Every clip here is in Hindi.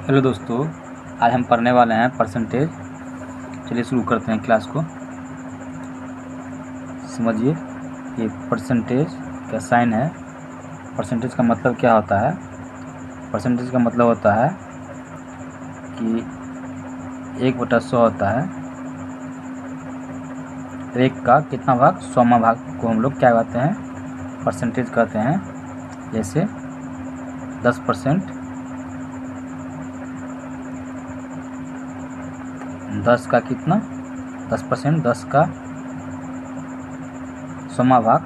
हेलो दोस्तों, आज हम पढ़ने वाले हैं परसेंटेज। चलिए शुरू करते हैं क्लास को। समझिए, ये परसेंटेज का साइन है। परसेंटेज का मतलब क्या होता है? परसेंटेज का मतलब होता है कि 1/100 होता है। 1 का कितना भाग? 100वां भाग को हम लोग क्या कहते हैं? परसेंटेज कहते हैं। जैसे 10%, 10 का कितना? 10%, 10 का 100वां भाग,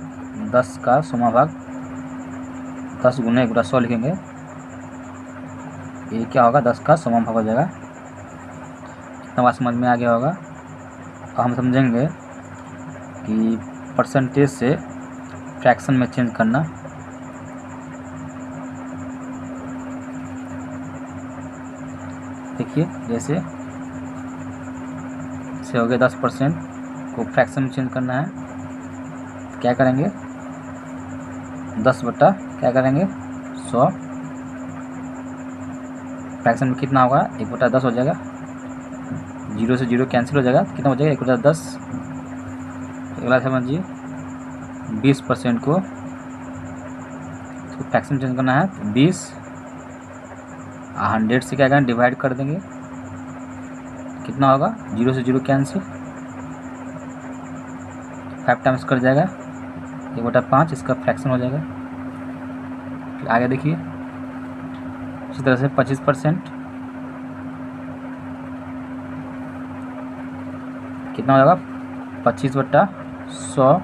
10 का 100वां भाग 10 गुने 1/100 लिखेंगे। ये क्या होगा? 10 का 100वां भाग हो जाएगा। इतना बात समझ में आ गया होगा। अब हम समझेंगे कि परसेंटेज से फ्रैक्शन में चेंज करना। देखिए, जैसे हो गया 10% को फ्रैक्शन में चेंज करना है, तो क्या करेंगे? 10 बटा क्या करेंगे? 100। फ्रैक्शन में कितना होगा? 1/10 हो जाएगा। 0 से 0 कैंसिल हो जाएगा, तो कितना हो जाएगा? 1/10। अगला समझिए, 20% को फ्रैक्शन में चेंज करना है, तो 20 100 से क्या करेंगे? डिवाइड कर देंगे। कितना होगा? 0 से 0 कैंसिल, 5 टाइम्स कर जाएगा, 1/5 इसका फ्रैक्शन हो जाएगा। फिर आगे देखिए, इसी तरह से 25% कितना हो जाएगा? 25/100।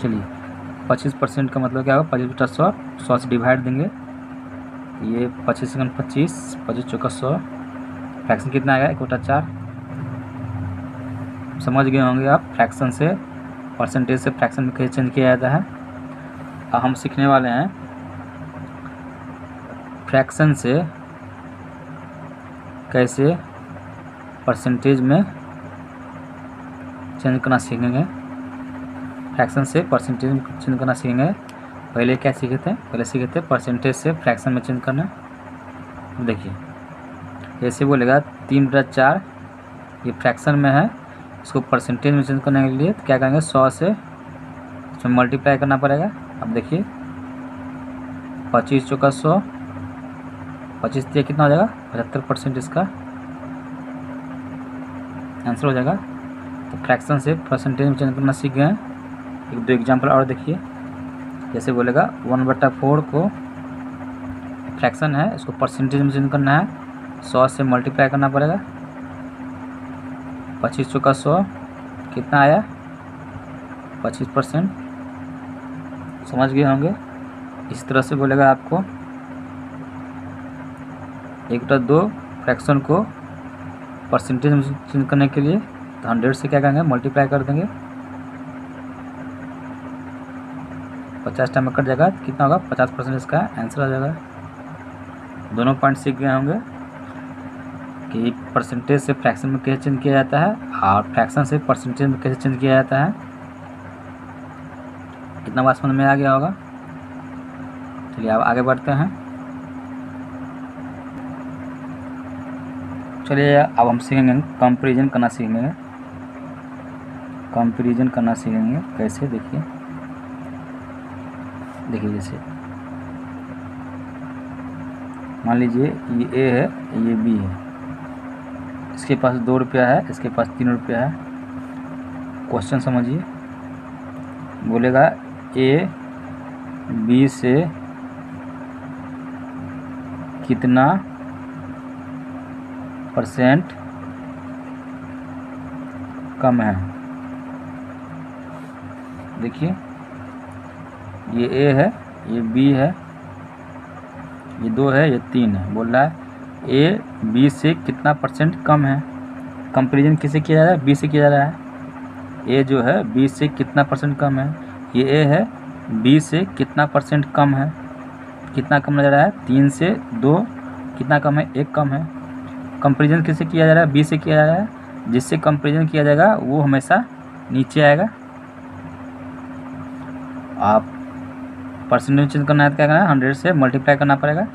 चलिए, 25% का मतलब क्या होगा? 25/100, 100 से डिवाइड देंगे। ये 25 सेकंड 25, 25 चौका 100, फ्रैक्शन कितना आएगा? 1/4। समझ गए होंगे आप, फ्रैक्शन से परसेंटेज से फ्रैक्शन में कैसे चेंज किया जाता है। अब हम सीखने वाले हैं फ्रैक्शन से कैसे परसेंटेज में चेंज करना सीखेंगे। फ्रैक्शन से परसेंटेज में चेंज करना सीखेंगे। पहले क्या सीखे थे? पहले सीखे थे परसेंटेज से फ्रैक्शन में चेंज करना। देखिए, जैसे बोलेगा 3/4, ये फ्रैक्शन में है, इसको परसेंटेज में चेंज करने के लिए तो क्या करेंगे? 100 से इसमें मल्टीप्लाई करना पड़ेगा। अब देखिए, 25 चौका 100, 25 से कितना हो जाएगा? 75% इसका आंसर हो जाएगा। तो फ्रैक्शन से परसेंटेज में चेंज करना सीख गए हैं। 1-2 एग्जाम्पल और देखिए। जैसे बोलेगा 1/4 को फ्रैक्शन है, इसको परसेंटेज में चेंज करना है, 100 से मल्टीप्लाई करना पड़ेगा। 25 चौका 100 कितना आया? 25%। समझ गए होंगे। इस तरह से बोलेगा आपको 1/2 फ्रैक्शन को परसेंटेज में चेंज करने के लिए, तो 100 से क्या करेंगे? मल्टीप्लाई कर देंगे। 50 टाइम में कट जाएगा, कितना होगा? 50% इसका आंसर आ जाएगा। दोनों पॉइंट सीख गए होंगे कि परसेंटेज से फ्रैक्शन में कैसे चेंज किया जाता है और फ्रैक्शन से परसेंटेज में कैसे चेंज किया जाता है। कितना बात समझ में आ गया होगा। चलिए अब आगे बढ़ते हैं। चलिए अब हम सीखेंगे कंपैरिजन करना सीखेंगे। कंपैरिजन करना सीखेंगे कैसे? देखिए, जैसे मान लीजिए ये ए है, ये बी है, इसके पास 2 रुपया है, इसके पास 3 रुपया है। क्वेश्चन समझिए, बोलेगा ए बी से कितना % कम है। देखिए, ये ए है, ये बी है, ये 2 है, ये 3 है। बोल रहा है ए बी से कितना % कम है। कंपैरिजन किससे किया जा रहा है? बी से किया जा रहा है। ए जो है बी से कितना % कम है। ये ए है, बी से कितना % कम है। कितना कम नजर आ रहा है? 3 से 2 कितना कम है? 1 कम है। कंपैरिजन किससे किया जा रहा है? बी से किया जा रहा है। जिससे कंपैरिजन किया जाएगा वो हमेशा नीचे आएगा। आप परसेंटेज चेंज करना है तो क्या करना है, 100 से मल्टीप्लाई करना पड़ेगा।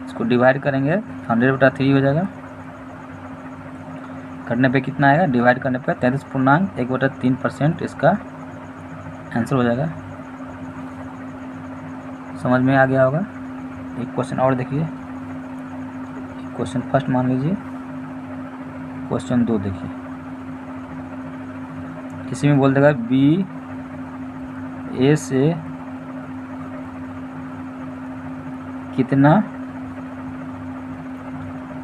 इसको डिवाइड करेंगे 100/3 हो जाएगा। करने पे कितना आएगा, डिवाइड करने पे 33.1/3% इसका आंसर हो जाएगा। समझ में आ गया होगा। एक क्वेश्चन और देखिए, क्वेश्चन फर्स्ट मान लीजिए, क्वेश्चन 2 देखिए। किसी में बोल देगा बी ए से कितना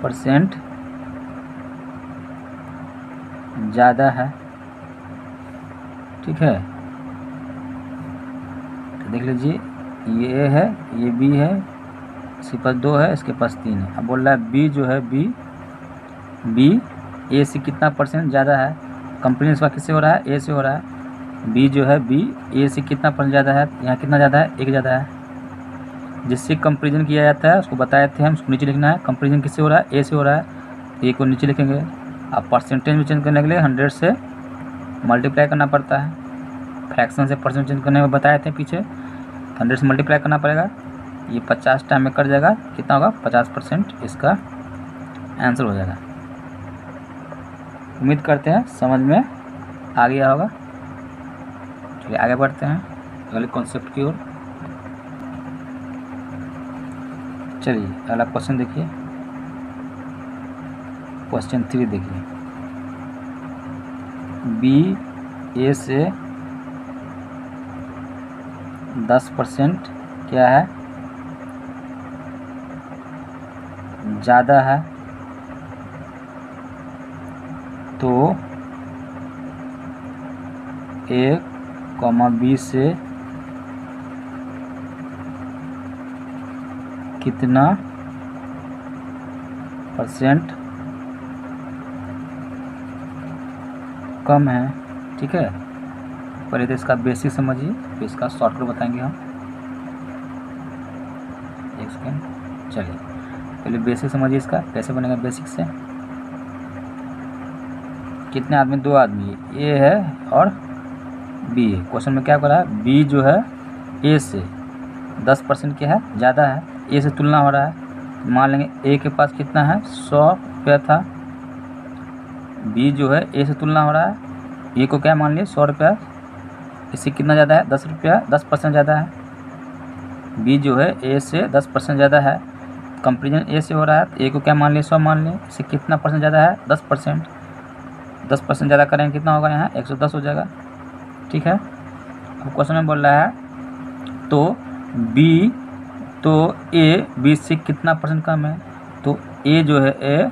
% ज़्यादा है, ठीक है। तो देख लीजिए, ये ए है, ये बी है, इसके पास 2 है, इसके पास 3 है। अब बोल रहा है बी जो है बी ए से कितना % ज़्यादा है। कंपेरिजन इसका किससे हो रहा है, ए से हो रहा है। बी जो है बी ए से कितना % ज़्यादा है, यहाँ कितना ज़्यादा है, 1 ज़्यादा है। जिससे कंपेरिजन किया जाता है उसको बताए थे हम, उसको नीचे लिखना है। कंपेरिजन किससे हो रहा है, ए से हो रहा है, ए को नीचे लिखेंगे। अब परसेंटेज में चेंज करने के लिए 100 से मल्टीप्लाई करना पड़ता है। फ्रैक्शन से परसेंट चेंज करने में बताए थे पीछे, 100 से मल्टीप्लाई करना पड़ेगा। ये 50 टाइम में कट जाएगा, कितना होगा, 50% इसका आंसर हो जाएगा। उम्मीद करते हैं समझ में आ गया होगा। चलिए आगे बढ़ते हैं अगले कॉन्सेप्ट की ओर। चलिए अगला क्वेश्चन देखिए, क्वेश्चन 3 देखिए। बी ए से 10% क्या है, ज़्यादा है, तो ए, बी से कितना % कम है, ठीक है। पहले तो इसका बेसिक समझिए, फिर इसका शॉर्टकट बताएंगे हम। एक सेकेंड, चलिए पहले बेसिक समझिए इसका कैसे बनेगा। बेसिक से कितने आदमी, 2 आदमी, ए है और बी है। क्वेश्चन में क्या करा है, बी जो है ए से 10% क्या है, ज़्यादा है, ए से तुलना हो रहा है। मान लेंगे ए के पास कितना है, 100 रुपया था। बी जो है ए से तुलना हो रहा है, ए को क्या मान लिए, 100 रुपया। इससे कितना ज़्यादा है, 10 रुपया, 10% ज़्यादा है। बी जो है ए से 10% ज़्यादा है। कंपेरिजन ए से हो रहा है, तो ए को क्या मान लिए, 100 मान लिए। इससे कितना % ज़्यादा है, 10%। 10% ज़्यादा करेंगे कितना होगा, यहाँ 110 हो जाएगा, ठीक है। अब क्वेश्चन में बोल रहा है तो ए बी से कितना % कम है। तो ए जो है ए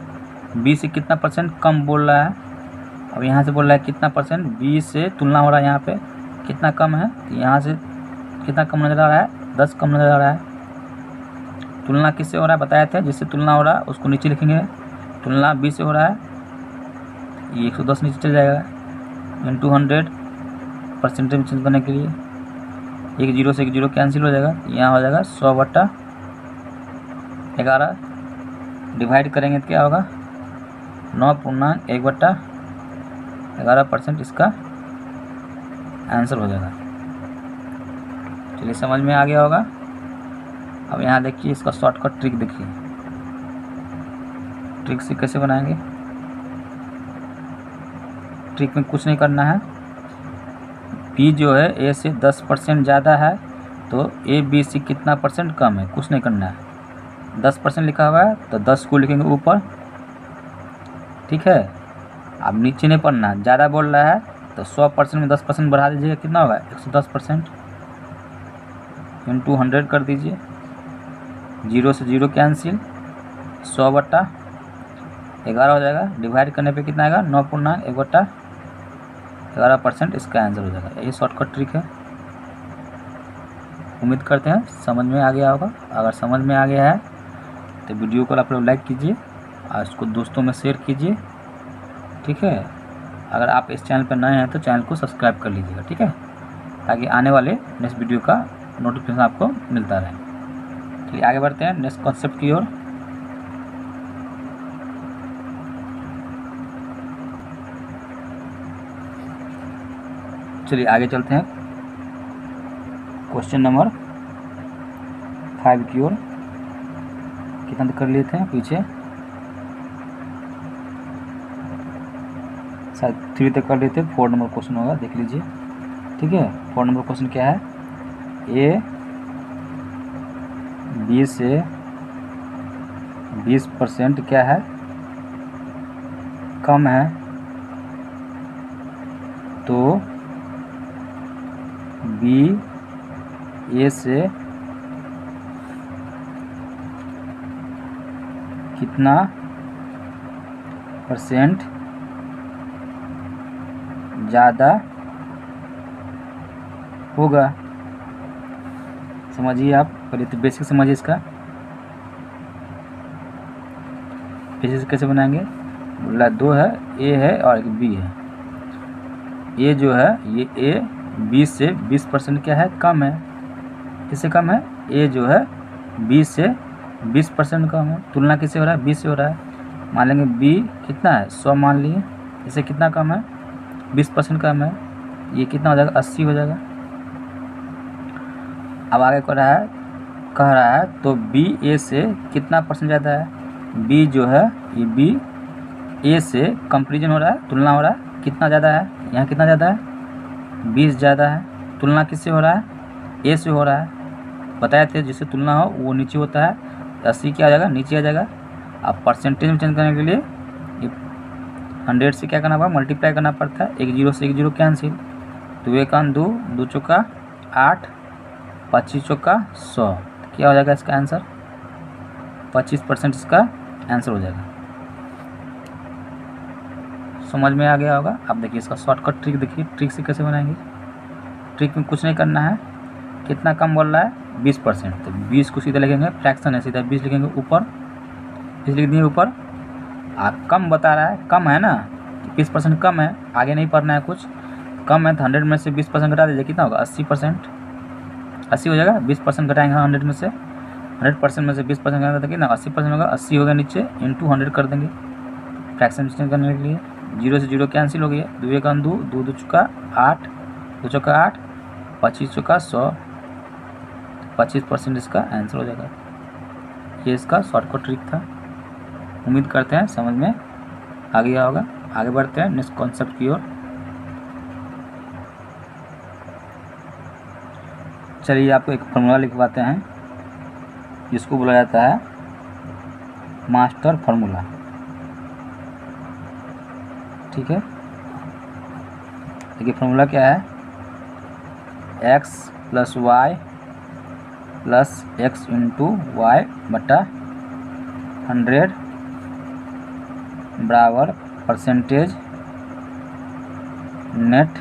बी से कितना % कम बोल रहा है। अब यहाँ से बोल रहा है कितना %, बी से तुलना हो रहा है, यहाँ पे कितना कम है, तो यहाँ से कितना कम नज़र आ रहा है, 10 कम नज़र आ रहा है। तुलना किससे हो रहा है बताए थे, जिससे तुलना हो रहा है उसको नीचे लिखेंगे। तुलना बी से हो रहा है, ये 110 नीचे चल जाएगा, इंटू 100 परसेंटेज चेंज करने के लिए। एक 0 से एक 0 कैंसिल हो जाएगा, यहाँ हो जाएगा 100/11। डिवाइड करेंगे तो क्या होगा, 9.1/11% इसका आंसर हो जाएगा। चलिए समझ में आ गया होगा। अब यहाँ देखिए इसका शॉर्टकट ट्रिक देखिए, ट्रिक से कैसे बनाएंगे। ट्रिक में कुछ नहीं करना है, बी जो है ए से 10% ज़्यादा है, तो ए बी से कितना % कम है, कुछ नहीं करना है। 10% लिखा हुआ है तो 10 को लिखेंगे ऊपर, ठीक है। अब नीचे नहीं पढ़ना, ज़्यादा बोल रहा है तो 100% में 10% बढ़ा दीजिएगा, कितना होगा 110%, इंटू 100 कर दीजिए। 0 से 0 कैंसिल, 100/11 हो जाएगा। डिवाइड करने पे कितना आएगा, 9.1/11% इसका आंसर हो जाएगा। यही शॉर्टकट ट्रिक है। उम्मीद करते हैं समझ में आ गया होगा। अगर समझ में आ गया है तो वीडियो को आप लोग लाइक कीजिए और इसको दोस्तों में शेयर कीजिए, ठीक है। अगर आप इस चैनल पर नए हैं तो चैनल को सब्सक्राइब कर लीजिएगा, ठीक है, ताकि आने वाले नेक्स्ट वीडियो का नोटिफिकेशन आपको मिलता रहे। चलिए आगे बढ़ते हैं नेक्स्ट कॉन्सेप्ट की ओर। चलिए आगे चलते हैं क्वेश्चन नंबर 5 की ओर। कितना तक कर लिए थे पीछे, शायद 3 तक कर लिए थे। 4 नंबर क्वेश्चन होगा, देख लीजिए। ठीक है, 4 नंबर क्वेश्चन क्या है, ए बी से 20% क्या है, कम है, तो बी ए से कितना % ज़्यादा होगा। समझिए आप पहले तो बेसिक समझिए इसका। बेसिक कैसे बनाएंगे, बोला 2 है, ए है और एक बी है। ए जो है ये ए बी से 20% क्या है, कम है। किससे कम है, ए जो है बी से 20% कम है। तुलना किससे हो रहा है, बी से हो रहा है। मान लेंगे बी कितना है, 100 मान लिए, इससे कितना कम है, 20% कम है। ये कितना हो जाएगा, 80 हो जाएगा। अब आगे कह रहा है तो बी ए से कितना % ज़्यादा है। बी जो है ये बी ए से कंपेरिजन हो रहा है, तुलना हो रहा है, कितना ज़्यादा है, यहाँ कितना ज़्यादा है, 20 ज़्यादा है। तुलना किससे हो रहा है, ए से हो रहा है। बताए थे जिससे तुलना हो वो नीचे होता है, 80 क्या आ जाएगा, नीचे आ जाएगा। अब परसेंटेज में चेंज करने के लिए ये 100 से क्या करना पड़ता, मल्टीप्लाई करना पड़ता है। 1 0 से 1 0 कैंसिल, तो 1 2 2 चौका 8, 25 चौका 100, क्या हो जाएगा इसका आंसर, 25% इसका आंसर हो जाएगा। समझ में आ गया होगा। अब देखिए इसका शॉर्टकट ट्रिक देखिए, ट्रिक से कैसे बनाएंगे। ट्रिक में कुछ नहीं करना है, कितना कम बोल रहा है, 20%, तो 20 को सीधा लिखेंगे, फ्रैक्शन है सीधा 20 लिखेंगे ऊपर, 20 लिख दिए ऊपर। कम बता रहा है, कम है ना, 20% कम है, आगे नहीं पढ़ना है कुछ। कम है तो 100 में से 20% घटा दीजिए, कितना होगा, 80%, 80 हो जाएगा। 20% घटाएंगे 100 में से, 100% में से 20% घटाएंगे तो कितना, 80% होगा। 80 होगा नीचे, इंटू 100 कर देंगे फ्रैक्शन चेंज करने के लिए। 0 से 0 कैंसिल हो गया, 2 1 2 2 2 चौका 8, 2 चौका 8, 25 चौका 100, 25% इसका आंसर हो जाएगा। ये इसका शॉर्टकट ट्रिक था। उम्मीद करते हैं समझ में आ गया होगा। आगे बढ़ते हैं नेक्स्ट कॉन्सेप्ट की ओर। चलिए आपको एक फार्मूला लिखवाते हैं, जिसको बोला जाता है मास्टर फार्मूला। ठीक है, देखिए फार्मूला क्या है, x + y + x into Y बटा 100 बराबर परसेंटेज नेट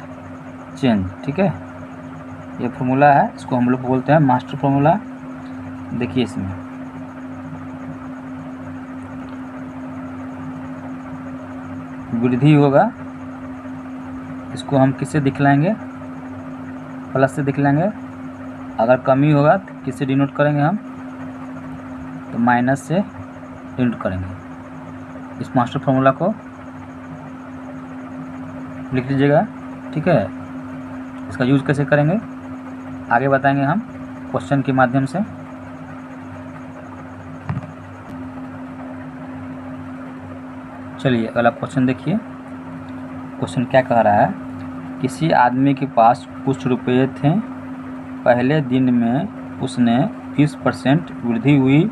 चेंज। ठीक है, ये फार्मूला है, इसको हम लोग बोलते हैं मास्टर फार्मूला। देखिए इसमें वृद्धि होगा, इसको हम किससे दिखलाएंगे, प्लस से दिखलाएंगे। अगर कमी होगा तो किससे डिनोट करेंगे हम, तो माइनस से डिनोट करेंगे। इस मास्टर फार्मूला को लिख लीजिएगा। ठीक है, इसका यूज कैसे करेंगे आगे बताएंगे हम क्वेश्चन के माध्यम से। चलिए अगला क्वेश्चन देखिए। क्वेश्चन क्या कह रहा है, किसी आदमी के पास कुछ रुपये थे, पहले दिन में उसने 20% वृद्धि हुई,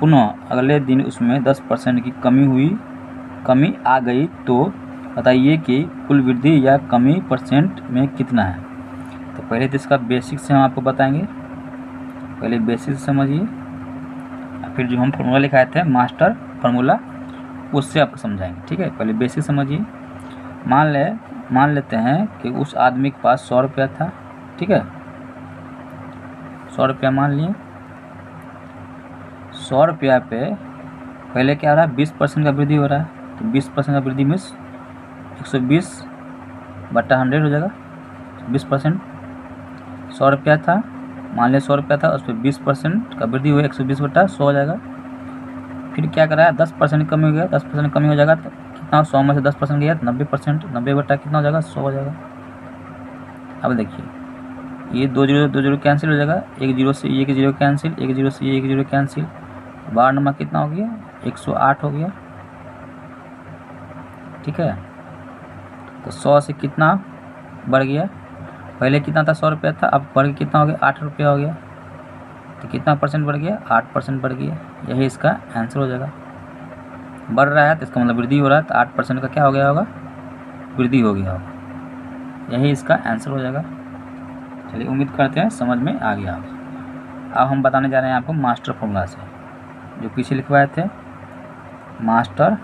पुनः अगले दिन उसमें 10% की कमी आ गई, तो बताइए कि कुल वृद्धि या कमी % में कितना है। तो पहले तो इसका बेसिक से हम आपको बताएंगे, पहले बेसिक समझिए, फिर जो हम फार्मूला लिखाए थे मास्टर फार्मूला उससे आपको समझाएंगे। ठीक है, पहले बेसिक समझिए। मान लेते हैं कि उस आदमी के पास 100 रुपया था। ठीक है, 100 रुपया मान लिए। 100 रुपया पे पहले क्या हो रहा है, 20% का वृद्धि हो रहा है, तो 20% का वृद्धि में 120 बटा 100 हो जाएगा। 20% 100 रुपया था, मान लिया 100 रुपया था, उस पर 20% का वृद्धि हुआ, 120 बटा 100 हो जाएगा। फिर क्या कर रहा है, 10% कमी हो गया, 10% कमी हो जाएगा तो कितना, 100 में से 10% गया तो 90%, 90 बटा कितना हो जाएगा, 100 हो जाएगा। अब देखिए ये 2 जीरो कैंसिल हो जाएगा, एक जीरो से एक जीरो कैंसिल, एक जीरो से एक जीरो कैंसिल, 12 नंबर कितना हो गया 108 हो गया। ठीक है, तो 100 से कितना बढ़ गया, पहले कितना था 100 रुपया था, अब बढ़ के कितना हो गया 8 रुपया हो गया। तो कितना परसेंट बढ़ गया 8% बढ़ गया। यही इसका आंसर हो जाएगा। बढ़ रहा है तो इसका मतलब वृद्धि हो रहा है, तो 8% का क्या हो गया होगा, वृद्धि हो गया होगा। यही इसका आंसर हो जाएगा। चलिए उम्मीद करते हैं समझ में आ गया होगा। अब हम बताने जा रहे हैं आपको मास्टर फॉर्मूला से, जो पीछे लिखवाए थे मास्टर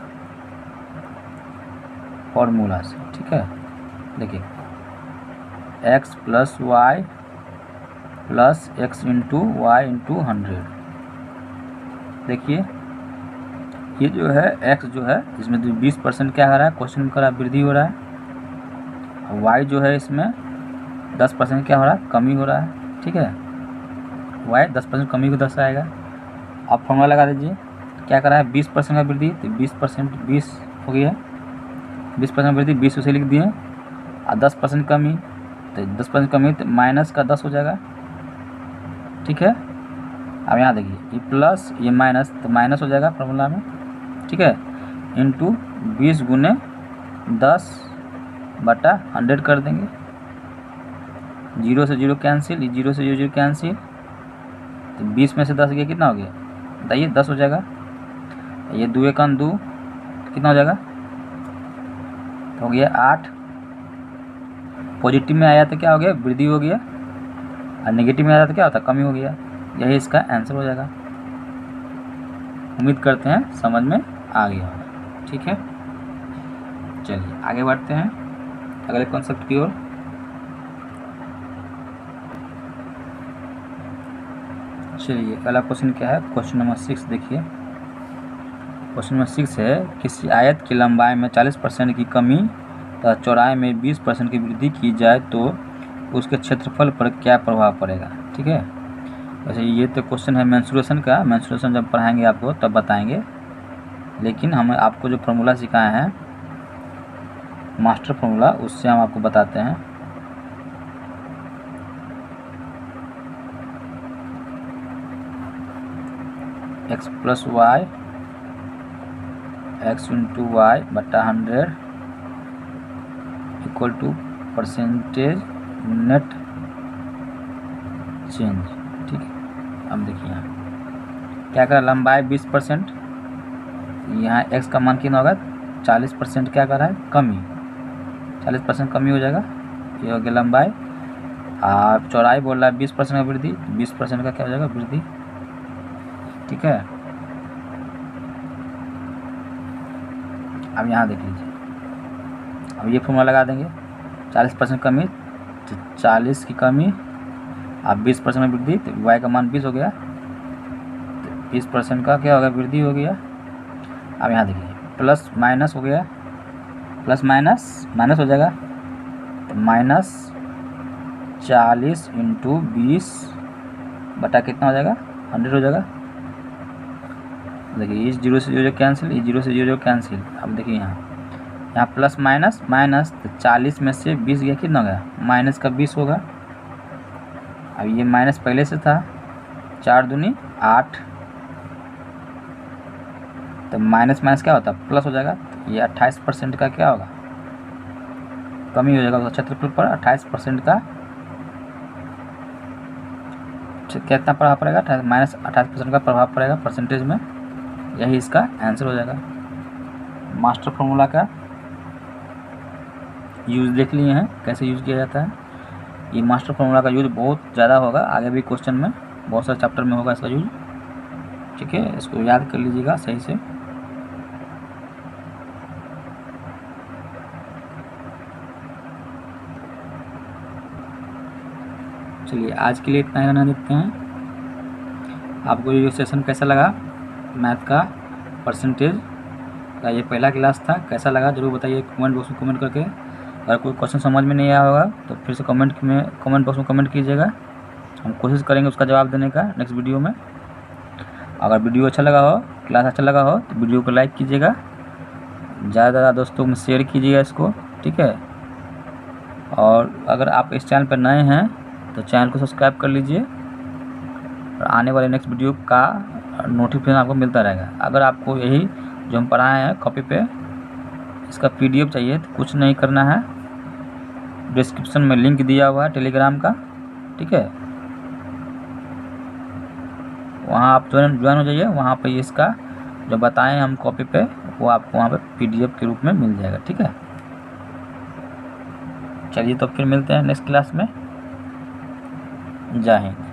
फॉर्मूला से। ठीक है, देखिए x plus Y plus X into Y into 100। देखिए ये जो है x जो है इसमें 20% क्या हो रहा है, क्वेश्चन में करा वृद्धि हो रहा है, और y जो है इसमें 10% क्या हो रहा है, कमी हो रहा है। ठीक है, y 10% कमी को दर्शाएगा। आप फॉर्मूला लगा दीजिए, क्या करा है 20% का वृद्धि, तो 20% 20 हो गया, 20% वृद्धि 20 उसे लिख दिए, और 10% कमी, तो 10% कमी तो माइनस का 10 हो जाएगा। ठीक है, अब यहाँ देखिए ये प्लस ये माइनस, तो माइनस हो जाएगा फॉर्मूला में। ठीक है, इंटू 20 गुने 10 बटा 100 कर देंगे, 0 से 0 कैंसिल, 0 से 0 कैंसिल, तो 20 में से 10 गया कितना हो गया, बताइए 10 हो जाएगा। ये 2 1 2 कितना हो जाएगा, तो हो गया 8। पॉजिटिव में आया तो क्या हो गया, वृद्धि हो गया, और नेगेटिव में आया तो क्या होता, कमी हो गया। यही इसका आंसर हो जाएगा। उम्मीद करते हैं समझ में आ गया होगा। ठीक है, चलिए आगे बढ़ते हैं अगले कॉन्सेप्ट की ओर। चलिए अगला क्वेश्चन क्या है, क्वेश्चन नंबर 6 देखिए। क्वेश्चन नंबर 6 है, किसी आयत की लंबाई में 40% की कमी तथा चौड़ाई में 20% की वृद्धि की जाए तो उसके क्षेत्रफल पर क्या प्रभाव पड़ेगा। ठीक है, वैसे ये तो क्वेश्चन है मेंसुरेशन का, मेंसुरेशन जब पढ़ाएंगे आपको तब बताएंगे, लेकिन हम आपको जो फार्मूला सिखाए हैं मास्टर फार्मूला, उससे हम आपको बताते हैं। x plus Y X into Y बटा 100 equal to percentage net change. ठीक है, अब देखिए यहाँ क्या कर, लंबाई 20%, यहाँ x का मान कितना होगा 40% क्या कर रहा है, कमी, 40% कमी हो जाएगा, ये हो गया लंबाई। और चौड़ाई बोल रहा है 20% का वृद्धि, 20% का क्या हो जाएगा, वृद्धि। ठीक है, अब यहाँ देख लीजिए, अब ये फॉर्मूला लगा देंगे, 40% कमी, तो 40 की कमी अब 20% में वृद्धि, तो y का मान 20 हो गया, तो 20% का क्या होगा, वृद्धि हो गया। अब यहाँ देखिए प्लस माइनस हो गया, प्लस माइनस माइनस हो जाएगा, तो माइनस 40 इंटू 20 बटा कितना हो जाएगा, 100 हो जाएगा। देखिए इस 0 से 0 कैंसिल, इस 0 से 0 कैंसिल। अब देखिए यहाँ प्लस माइनस माइनस, तो 40 में से 20 गया कितना हो गया, माइनस का 20 होगा। अब ये माइनस पहले से था, 4 दूनी 8, तो माइनस माइनस क्या होता है, प्लस हो जाएगा। तो ये 28% का क्या होगा, कमी हो जाएगा, क्षेत्रफल पर 28% का कितना प्रभाव पड़ेगा, माइनस 28% का प्रभाव पड़ेगा परसेंटेज में। यही इसका आंसर हो जाएगा। मास्टर फार्मूला का यूज़ देख लिए हैं कैसे यूज़ किया जाता है। ये मास्टर फार्मूला का यूज़ बहुत ज़्यादा होगा, आगे भी क्वेश्चन में बहुत सारे चैप्टर में होगा इसका यूज़। ठीक है, इसको याद कर लीजिएगा सही से। चलिए आज के लिए इतना ही रहने देते हैं। आपको ये सेशन कैसा लगा, मैथ का परसेंटेज का ये पहला क्लास था, कैसा लगा ज़रूर बताइए कमेंट बॉक्स में कमेंट करके। अगर कोई क्वेश्चन समझ में नहीं आया होगा तो फिर से कमेंट बॉक्स में कमेंट कीजिएगा, हम कोशिश करेंगे उसका जवाब देने का नेक्स्ट वीडियो में। अगर वीडियो अच्छा लगा हो, क्लास अच्छा लगा हो, तो वीडियो को लाइक कीजिएगा, ज़्यादा ज़्यादा दोस्तों में शेयर कीजिएगा इसको। ठीक है, और अगर आप इस चैनल पर नए हैं तो चैनल को सब्सक्राइब कर लीजिए और आने वाले नेक्स्ट वीडियो का नोटिफिकेशन आपको मिलता रहेगा। अगर आपको यही जो हम पढ़ाए हैं कॉपी पे इसका PDF चाहिए तो कुछ नहीं करना है, डिस्क्रिप्शन में लिंक दिया हुआ है टेलीग्राम का, ठीक है, वहाँ आप ज्वाइन हो जाइए। वहाँ पे इसका जो बताएं हम कॉपी पे वो आपको वहाँ पे PDF के रूप में मिल जाएगा, ठीक है। चलिए तो फिर मिलते हैं नेक्स्ट क्लास में। जय हिंद।